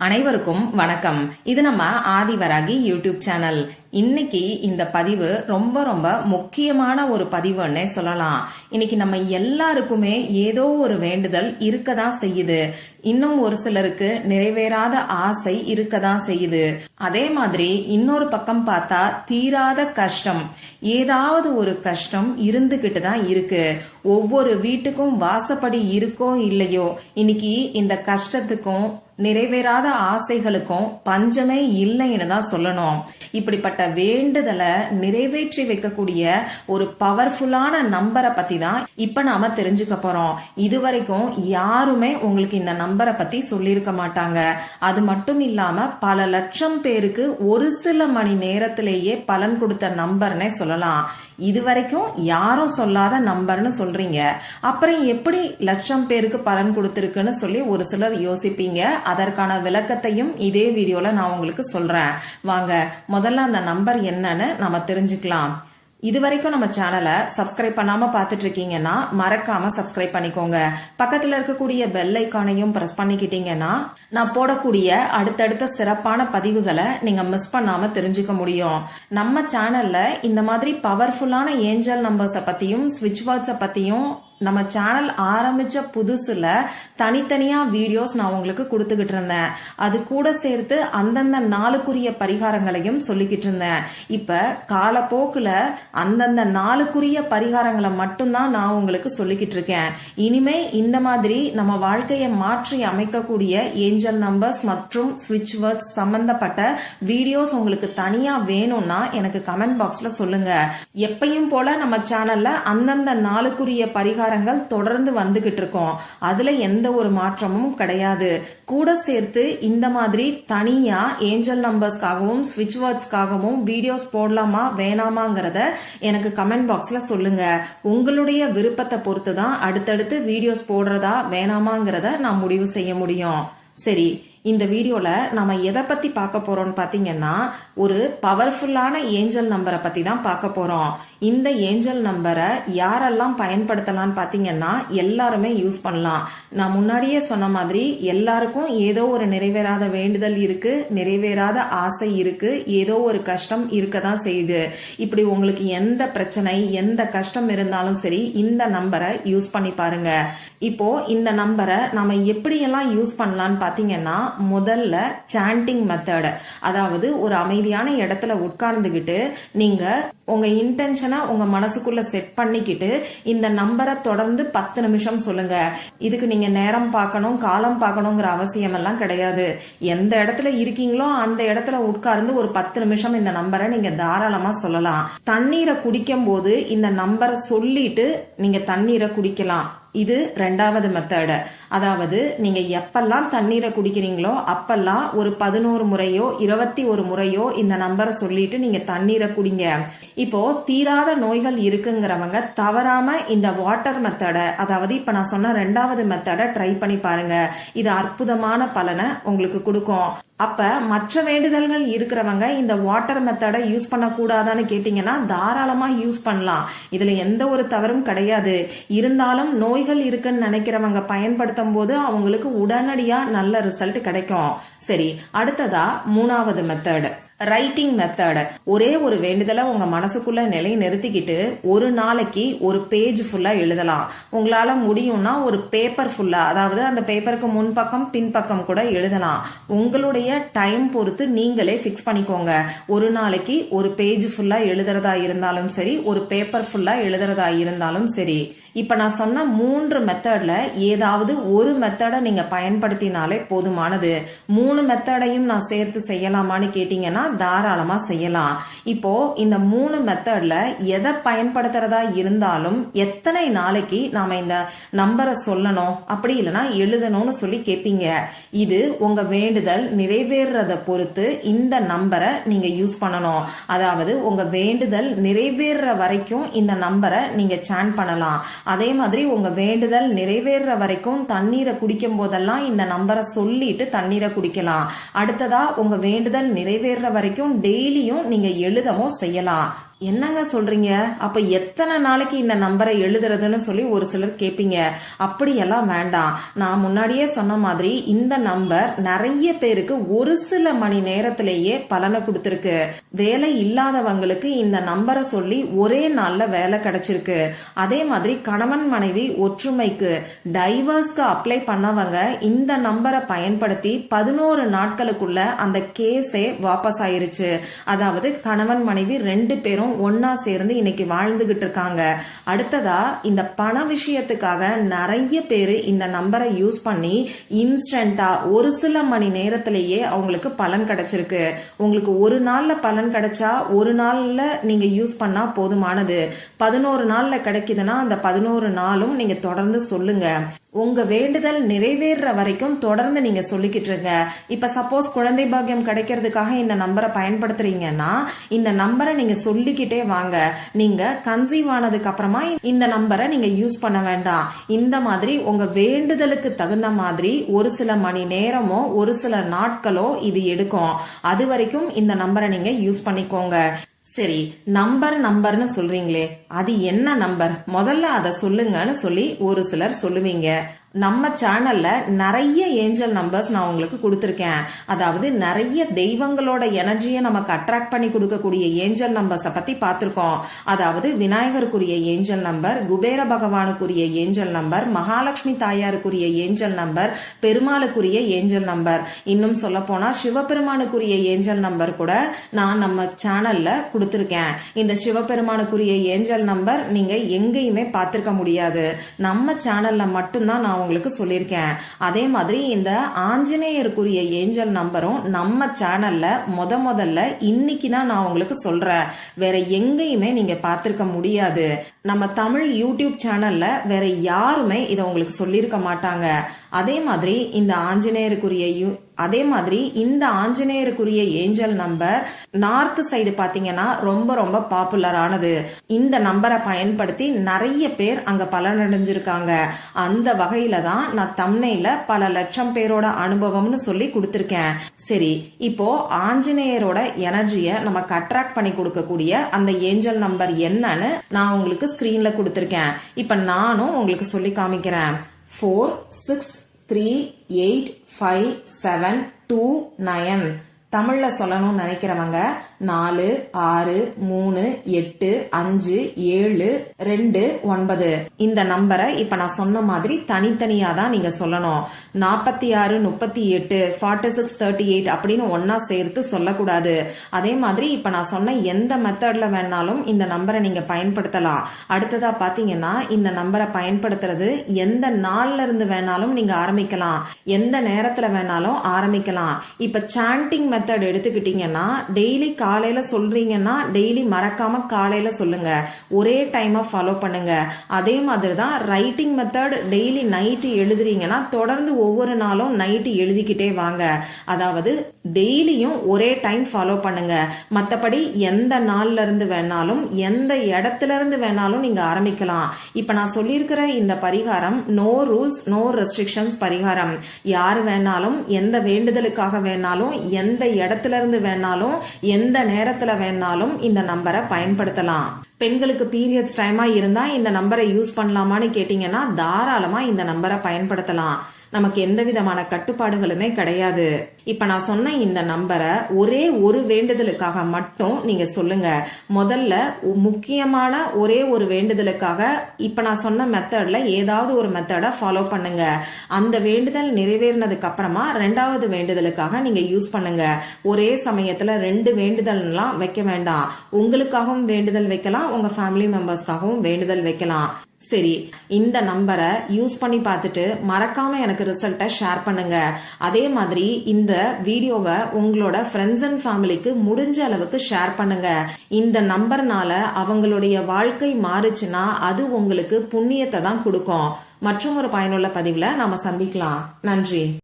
அனைவருக்கும் வணக்கம். இது நம்ம ஆதிவராகி யூடியூப் சேனல். இன்னைக்கு இந்த பதிவு ரொம்ப ரொம்ப முக்கியமான ஒரு பதிவுன்னே சொல்லலாம். இன்னைக்கு நம்ம எல்லாருக்குமே ஏதோ ஒரு வேண்டுதல் இருக்கதான் செய்யுது. இன்னும் ஒரு சிலருக்கு நிறைவேறாத ஆசை இருக்கதான் செய்யுது. அதே மாதிரி இன்னொரு பக்கம் பார்த்தா தீராத கஷ்டம், ஏதாவது ஒரு கஷ்டம் இருந்துகிட்டு தான் இருக்கு. ஒவ்வொரு வீட்டுக்கும் வாசப்படி இருக்கோ இல்லையோ, இன்னைக்கு இந்த கஷ்டத்துக்கும் நிறைவேறாத ஆசைகளுக்கும் பஞ்சமே இல்லைன்னு தான் சொல்லணும். இப்படிப்பட்ட வேண்டுதலை நிறைவேற்றி வைக்கக்கூடிய ஒரு பவர்ஃபுல்லான நம்பரை பத்தி தான் இப்ப நாம தெரிஞ்சுக்க போறோம். இதுவரைக்கும் யாருமே உங்களுக்கு இந்த நம்பரை பத்தி சொல்லியிருக்க மாட்டாங்க. அது மட்டும் இல்லாம பல லட்சம் பேருக்கு ஒரு சில மணி நேரத்திலேயே பலன் கொடுத்த நம்பர்னே சொல்லலாம். இதுவரைக்கும் யாரும் சொல்லாத நம்பர்னு சொல்றீங்க, அப்புறம் எப்படி லட்சம் பேருக்கு பலன் கொடுத்திருக்குன்னு சொல்லி ஒரு சிலர் யோசிப்பீங்க. அதற்கான விளக்கத்தையும் இதே வீடியோல நான் உங்களுக்கு சொல்றேன். வாங்க முதல்ல அந்த நம்பர் என்னன்னு நம்ம தெரிஞ்சுக்கலாம். இதுவரைக்கும் நம்ம சேனலை சப்ஸ்கிரைப் பண்ணாம பாத்துட்டு இருக்கீங்கன்னா மறக்காம சப்ஸ்கிரைப் பண்ணிக்கோங்க. பக்கத்துல இருக்கக்கூடிய பெல் ஐக்கானையும் பிரஸ் பண்ணிக்கிட்டீங்கன்னா நான் போடக்கூடிய அடுத்தடுத்த சிறப்பான பதிவுகளை நீங்க மிஸ் பண்ணாம தெரிஞ்சுக்க முடியும். நம்ம சேனல்ல இந்த மாதிரி பவர்ஃபுல்லான ஏஞ்சல் நம்பர்ஸை பத்தியும் ஸ்விட்ச் வேர்ட்ஸை பத்தியும் நம்ம சேனல் ஆரம்பிச்ச புதுசுல தனித்தனியா வீடியோஸ் நான் உங்களுக்கு கொடுத்துக்கிட்டு இருந்தேன். அது கூட சேர்த்து அந்தந்த நாளுக்குரிய பரிகாரங்களையும் சொல்லிக்கிட்டு இருந்தேன். இப்ப காலப்போக்குல அந்தந்த நாளுக்குரிய பரிகாரங்களை மட்டும்தான் நான் உங்களுக்கு சொல்லிக்கிட்டு இருக்கேன். இனிமே இந்த மாதிரி நம்ம வாழ்க்கையை மாற்றி அமைக்கக்கூடிய ஏஞ்சல் நம்பர்ஸ் மற்றும் ஸ்விட்ச் வேர்ட்ஸ் சம்பந்தப்பட்ட வீடியோஸ் உங்களுக்கு தனியா வேணும்னா எனக்கு கமெண்ட் பாக்ஸ்ல சொல்லுங்க. எப்பயும் போல நம்ம சேனல்ல அந்தந்த நாளுக்குரிய பரிகாரம் தொடர்ந்து வந்துகிட்டு இருக்கோம். அதுல எந்த ஒரு மாற்றமும் கிடையாது. கூட சேர்த்து இந்த மாதிரி தனியா ஏஞ்சல் நம்பர்ஸ்க்காகவும் ஸ்விட்ச் வேர்ட்ஸ்க்காகவும் வீடியோஸ் போடலாமா வேணாமாங்கிறத எனக்கு கமெண்ட் பாக்ஸ்ல சொல்லுங்க. உங்களுடைய விருப்பத்தை பொறுத்து தான் அடுத்தடுத்து வீடியோஸ் போடுறதா வேணாமாங்கிறத நான் முடிவு செய்ய முடியும். சரி, இந்த வீடியோல நம்ம எதை பத்தி பார்க்க போறோம்னு பாத்தீங்கன்னா ஒரு பவர்ஃபுல்லான ஏஞ்சல் நம்பரை பத்தி தான் பார்க்க போறோம். இந்த ஏஞ்சல் நம்பரை யாரெல்லாம் பயன்படுத்தலாம்னு பாத்தீங்கன்னா எல்லாருமே யூஸ் பண்ணலாம். நான் முன்னாடியே சொன்ன மாதிரி எல்லாருக்கும் ஏதோ ஒரு நிறைவேறாத வேண்டுதல் இருக்கு, நிறைவேறாத ஆசை இருக்கு, ஏதோ ஒரு கஷ்டம் இருக்கதான் செய்யுது. இப்படி உங்களுக்கு எந்த பிரச்சனை எந்த கஷ்டம் இருந்தாலும் சரி இந்த நம்பரை யூஸ் பண்ணி பாருங்க. இப்போ இந்த நம்பரை நாம எப்படியெல்லாம் யூஸ் பண்ணலாம்னு பாத்தீங்கன்னா முதல்ல சாண்டிங் மெத்தட், அதாவது ஒரு அமைதியான இடத்துல உட்கார்ந்துகிட்டு நீங்க உங்க இன்டென்ஷனை உங்க மனசுக்குள்ள செட் பண்ணிக்கிட்டு இந்த நம்பரை தொடர்ந்து 10 நிமிஷம் சொல்லுங்க. இதுக்கு நீங்க நேரம் பார்க்கணும் காலம் பார்க்கணுங்கிற அவசியம் எல்லாம் கிடையாது. எந்த இடத்துல இருக்கீங்களோ அந்த இடத்துல உட்கார்ந்து ஒரு 10 நிமிஷம் இந்த நம்பரை நீங்க தாராளமா சொல்லலாம். தண்ணீரை குடிக்கும் போது இந்த நம்பரை சொல்லிட்டு நீங்க தண்ணீரை குடிக்கலாம். இது ரெண்டாவது மெத்தட். அதாவது நீங்க எப்பெல்லாம் தண்ணீரை குடிக்கிறீங்களோ அப்பெல்லாம் ஒரு 11 முறையோ 21 முறையோ இந்த நம்பரை சொல்லிட்டு நீங்க தண்ணீரை குடிங்க. இப்போ தீராத நோய்கள் இருக்குங்கிறவங்க தவறாம இந்த வாட்டர் மெத்தட, அதாவது இப்ப நான் சொன்ன ரெண்டாவது மெத்தட ட்ரை பண்ணி பாருங்க. இது அற்புதமான பலனை உங்களுக்கு கொடுக்கும். அப்ப மற்ற வேண்டுதல்கள் இருக்கிறவங்க இந்த வாட்டர் மெத்தட யூஸ் பண்ண கூடாதான்னு கேட்டீங்கன்னா தாராளமா யூஸ் பண்ணலாம். இதுல எந்த ஒரு தவறும் கிடையாது. இருந்தாலும் நோய்கள் இருக்குன்னு நினைக்கிறவங்க பயன்படுத்தும் போது அவங்களுக்கு உடனடியா நல்ல ரிசல்ட் கிடைக்கும். சரி, அடுத்ததா மூணாவது மெத்தட் ரைட்டிங் மெத்தட். ஒரே ஒரு வேண்டுதலை உங்க மனசுக்குள்ள நிலை நிறுத்திக்கிட்டு ஒரு நாளைக்கு ஒரு பேஜ் ஃபுல்லா எழுதலாம். உங்களால முடியும்னா ஒரு பேப்பர் ஃபுல்லா, அதாவது அந்த பேப்பருக்கு முன்பக்கம் பின்பக்கம் கூட எழுதலாம். உங்களுடைய டைம் பொறுத்து நீங்களே பிக்ஸ் பண்ணிக்கோங்க. ஒரு நாளைக்கு ஒரு பேஜ் ஃபுல்லா எழுதுறதா இருந்தாலும் சரி, ஒரு பேப்பர் ஃபுல்லா எழுதுறதா இருந்தாலும் சரி. இப்ப நான் சொன்ன 3 மெத்தட்ல ஏதாவது ஒரு மெத்தடை நீங்க பயன்படுத்தினாலே போதுமானது. 3 மெத்தடையும் நான் சேர்த்து செய்யலாமான்னு கேட்டீங்கன்னா தாராளமா செய்யலாம். இப்போ இந்த 3 மெத்தட்ல எதை பயன்படுத்துறதா இருந்தாலும் எத்தனை நாளைக்கு நாம இந்த நம்பரை சொல்லணும் அப்படி இல்லைன்னா எழுதணும்னு சொல்லி கேட்பீங்க. இது உங்க வேண்டுதல் நிறைவேறத பொறுத்து இந்த நம்பரை நீங்க யூஸ் பண்ணணும். அதாவது உங்க வேண்டுதல் நிறைவேற வரைக்கும் இந்த நம்பரை நீங்க சாண்ட் பண்ணலாம். அதே மாதிரி உங்க வேண்டுதல் நிறைவேற வரைக்கும் தண்ணீரை குடிக்கும் போதெல்லாம் இந்த நம்பரை சொல்லிட்டு தண்ணீரை குடிக்கலாம். அடுத்ததா உங்க வேண்டுதல் நிறைவேற வரைக்கும் டெய்லியும் நீங்க எழுதவும் செய்யலாம். என்னங்க சொல்றீங்க? அப்ப எத்தனை நாளைக்கு இந்த நம்பரை எழுதுறதுன்னு சொல்லி ஒரு சிலர் கேட்பீங்க. அப்படியெல்லாம் வேண்டாம். நான் முன்னாடியே சொன்ன மாதிரி இந்த நம்பர் நிறைய பேருக்கு ஒரு சில மணி நேரத்திலேயே பலனை கொடுத்திருக்கு. வேலை இல்லாதவங்களுக்கு இந்த நம்பரை சொல்லி ஒரே நாள்ல வேலை கிடைச்சிருக்கு. அதே மாதிரி கணவன் மனைவி ஒற்றுமைக்கு, டைவர்ஸ்க்கு அப்ளை பண்ணவங்க இந்த நம்பரை பயன்படுத்தி 11 நாட்களுக்குள்ள அந்த கேஸே வாபஸ் ஆயிருச்சு. அதாவது கணவன் மனைவி 2 பேரும் ஒன்னா சேர்ந்து இன்னைக்கு வாழ்ந்துகிட்டு இருக்காங்க. அடுத்ததா இந்த பண விஷயத்துக்காக நிறைய பேரு இந்த நம்பரை யூஸ் பண்ணி இன்ஸ்டன்டா ஒரு சில மணி நேரத்திலேயே அவங்களுக்கு பலன் கிடைச்சிருக்கு. உங்களுக்கு ஒரு நாள்ல பலன் கிடைச்சா ஒரு நாள்ல நீங்க யூஸ் பண்ணா போதுமானது. 11 நாள்ல கிடைக்குதுன்னா அந்த 11 நாளும் நீங்க தொடர்ந்து சொல்லுங்க. உங்க வேண்டுதல் நிறைவேற வரைக்கும் தொடர்ந்து நீங்க சொல்லிக்கிட்டு இருங்க. இப்ப சப்போஸ் குழந்தை பாக்கியம் கிடைக்கிறதுக்காக இந்த நம்பரை பயன்படுத்துறீங்கன்னா இந்த நம்பரை நீங்க சொல்லிக்கிட்டே வாங்க. நீங்க கன்சீவ் ஆனதுக்கு அப்புறமா இந்த நம்பரை நீங்க யூஸ் பண்ண வேண்டாம். இந்த மாதிரி உங்க வேண்டுதலுக்கு தகுந்த மாதிரி ஒரு சில மணி நேரமோ ஒரு சில நாட்களோ இது எடுக்கும். அது வரைக்கும் இந்த நம்பரை நீங்க யூஸ் பண்ணிக்கோங்க. சரி, நம்பர்னு சொல்றீங்களே, அது என்ன நம்பர்? முதல்ல அதை சொல்லுங்கன்னு சொல்லி ஒரு சிலர் சொல்லுவீங்க. நம்ம சேனல்ல நிறைய ஏஞ்சல் நம்பர்ஸ் நான் உங்களுக்கு கொடுத்திருக்கேன். அதாவது நிறைய தெய்வங்களோட எனர்ஜியை நமக்கு அட்ராக்ட் பண்ணி கொடுக்கக்கூடிய ஏஞ்சல் நம்பர்ஸ பத்தி பார்த்திருக்கோம். அதாவது விநாயகருக்குரிய ஏஞ்சல் நம்பர், குபேர பகவானுக்குரிய ஏஞ்சல் நம்பர், மகாலட்சுமி தாயாருக்குரிய ஏஞ்சல் நம்பர், பெருமாளுக்குரிய ஏஞ்சல் நம்பர், இன்னும் சொல்ல போனா சிவபெருமானுக்குரிய ஏஞ்சல் நம்பர் கூட நான் நம்ம சேனல்ல கொடுத்திருக்கேன். இந்த சிவபெருமானுக்குரிய ஏஞ்சல் நம்பர் நீங்க எங்கேயுமே பார்த்திருக்க முடியாது. நம்ம சேனல்ல மட்டும்தான் நான் உங்களுக்கு சொல்லியிருக்கேன். அதே மாதிரி இந்த ஆஞ்சநேயருக்குரிய ஏஞ்சல் நம்பரும் நம்ம சேனல்ல முதல்ல இன்னைக்கு தான் நான் உங்களுக்கு சொல்றேன். வேற எங்கேயுமே நீங்க பார்த்திருக்க முடியாது. நம்ம தமிழ் யூடியூப் சேனல்ல வேற யாருமே இதை உங்களுக்கு சொல்லியிருக்க மாட்டாங்க. அதே மாதிரி இந்த ஆஞ்சநேயருக்குரிய ஏஞ்சல் நம்பர் நார்த் சைடு பாத்தீங்கன்னா ரொம்ப பாப்புலர் ஆனது. இந்த நம்பரை பயன்படுத்தி நிறைய பேர் அங்க பலனடைஞ்சிருக்காங்க. அந்த வகையில தான் நான் தம்ப்நெயில்ல பல லட்சம் பேரோட அனுபவம்னு சொல்லி கொடுத்திருக்கேன். சரி, இப்போ ஆஞ்சநேயரோட எனர்ஜியை நமக்கு அட்ராக்ட் பண்ணி கொடுக்கக்கூடிய அந்த ஏஞ்சல் நம்பர் என்னன்னு நான் உங்களுக்கு ஸ்கிரீன்ல கொடுத்திருக்கேன். இப்ப நானும் உங்களுக்கு சொல்லி காமிக்கிறேன். 4 6 3 8 5 7 2 9. தமிழ்ல சொல்லணும்னு நினைக்கிறவங்க 4 6 3 8 5 7 2 9. இந்த நம்பரை இப்ப நான் சொன்ன மாதிரி தனித்தனியா தான் நீங்க சொல்லணும். 46 38 46 38 அப்படின்னு ஒன்னா சேர்த்து சொல்லக்கூடாது. அதே மாதிரி இப்ப நான் சொன்ன எந்த மெத்தட்ல வேணாலும் இந்த நம்பரை நீங்க பயன்படுத்தலாம். அடுத்ததா பாத்தீங்கன்னா இந்த நம்பரை பயன்படுத்துறது எந்த நாள்ல இருந்து வேணாலும் நீங்க ஆரம்பிக்கலாம், எந்த நேரத்துல வேணாலும் ஆரம்பிக்கலாம். இப்ப சாண்டிங் மெத்தட் எடுத்துக்கிட்டீங்கன்னா டெய்லி காலையில சொல்றீங்கன்னா டெய்லி மறக்காம காலையில சொல்லுங்க. ஒரே டைமா ஃபாலோ பண்ணுங்க. அதே மாதிரிதான் ரைட்டிங் மெத்தட் டெய்லி நைட்டு எழுதுறீங்கன்னா தொடர்ந்து ஒவ்வொரு நாளும் நைட்டு எழுதிக்கிட்டே வாங்க. அதாவது டெய்லியும் ஒரே டைம் ஃபாலோ பண்ணுங்க. மத்தபடி எந்த நாள்ல இருந்து வேணாலும் எந்த இடத்துல இருந்து வேணாலும் நீங்க ஆரம்பிக்கலாம். இப்ப நான் சொல்லியிருக்கிற இந்த பரிகாரம் நோ ரூல்ஸ் நோ ரெஸ்ட்ரிக்ஷன்ஸ் பரிகாரம். யாரு வேணாலும் எந்த வேண்டுதலுக்காக வேணாலும் எந்த இடத்துல இருந்து வேணாலும் எந்த நேரத்துல வேணாலும் இந்த நம்பரை பயன்படுத்தலாம். பெண்களுக்கு பீரியட்ஸ் டைமா இருந்தா இந்த நம்பரை யூஸ் பண்ணலாமான்னு கேட்டீங்கன்னா தாராளமா இந்த நம்பரை பயன்படுத்தலாம். நமக்கு எந்த விதமான கட்டுப்பாடுகளுமே கிடையாது. இப்ப நான் சொன்ன இந்த நம்பரை ஒரே ஒரு வேண்டுதலுக்காக மட்டும் நீங்க சொல்லுங்க. முதல்ல முக்கியமான ஒரே ஒரு வேண்டுதலுக்காக இப்ப நான் சொன்ன மெத்தட்ல ஏதாவது ஒரு மெத்தட ஃபாலோ பண்ணுங்க. அந்த வேண்டுதல் நிறைவேறினதுக்கு அப்புறமா 2வது வேண்டுதலுக்காக நீங்க யூஸ் பண்ணுங்க. ஒரே சமயத்துல 2 வேண்டுதல்லாம் வைக்க வேண்டாம். உங்களுக்காகவும் வேண்டுதல் வைக்கலாம், உங்க ஃபேமிலி மெம்பர்ஸ்க்காகவும் வேண்டுதல் வைக்கலாம். சரி, இந்த நம்பரை யூஸ் பண்ணி பார்த்துட்டு மறக்காம எனக்கு ரிசல்ட்டை ஷேர் பண்ணுங்க. அதே மாதிரி இந்த வீடியோவை உங்களோட ஃப்ரெண்ட்ஸ் அண்ட் ஃபேமிலிக்கு முடிஞ்ச அளவுக்கு ஷேர் பண்ணுங்க. இந்த நம்பர்னால அவங்களுடைய வாழ்க்கை மாறுச்சுன்னா அது உங்களுக்கு புண்ணியத்தை தான் கொடுக்கும். மற்றும் ஒரு பயனுள்ள பதிவுல நாம சந்திக்கலாம். நன்றி.